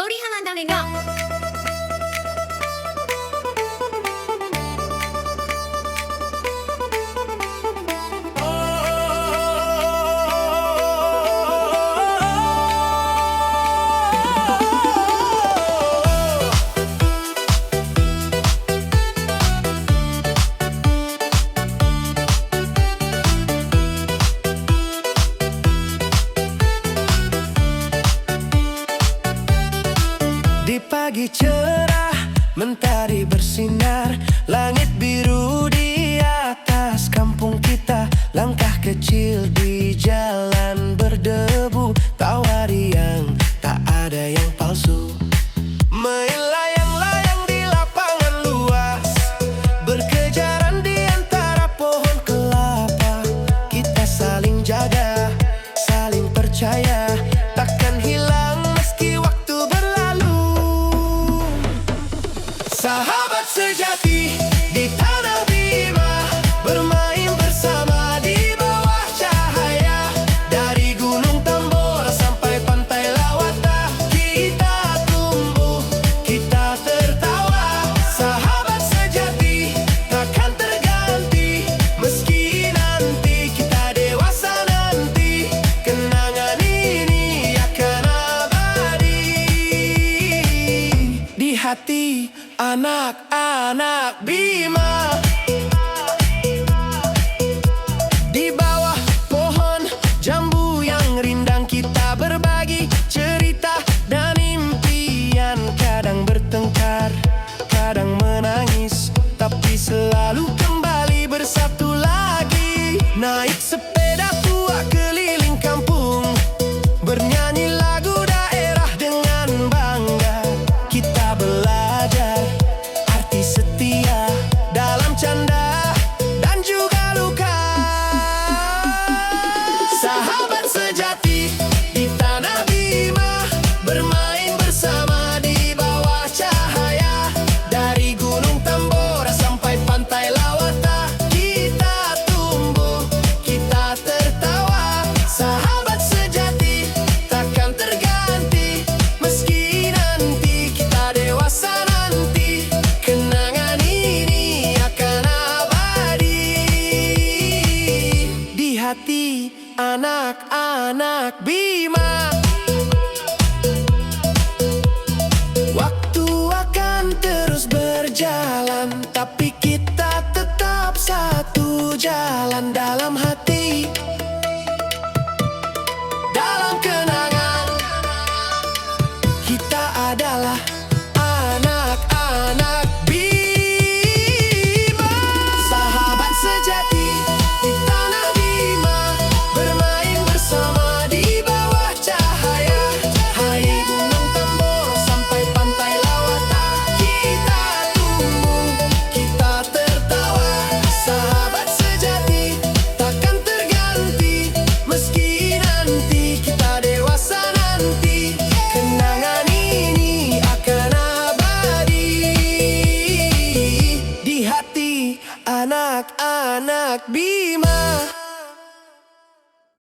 鳥肌だれがDi pagi cerah, mentari bersinar, langit biru di atas kampung kita. Langkah kecil di jalan berdebu, tawari yang tak ada yang palsu. Main layang-layang di lapangan luas, berkejaran di antara pohon kelapa. Kita saling jaga, saling percaya, takkan hilang meski waktu berlalu. Sahabat sejati di tanah Bima, bermain bersama di bawah cahaya. Dari Gunung Tambora sampai Pantai Lawata, kita tumbuh, kita tertawa. Sahabat sejati takkan terganti, meski nanti kita dewasa nanti. Kenangan ini akan abadi di hati anak-anak Bima. Di bawah pohon jambu yang rindang, kita berbagi cerita dan impian. Kadang bertengkar, kadang menangis, tapi selalu kembali bersatu lagi. Naik sepeda tua keliling kampung, bernyanyi lagu daerah dengan bangga. Kita belajar arti setia dalam canda dan juga luka. Sahabat sejati di tanah Bima, bermain bersama di bawah cahaya. Dari Gunung Tambora sampai Pantai Lawata, kita tumbuh, kita tertawa. Sahabat sejati takkan terganti, meski nanti kita dewasa nanti. Kenangan ini akan abadi di hati anak-anak Bima. Waktu akan terus berjalan, tapi kita tetap satu jalan. Dalam hati, dalam kenangan, kita adalah anak-anak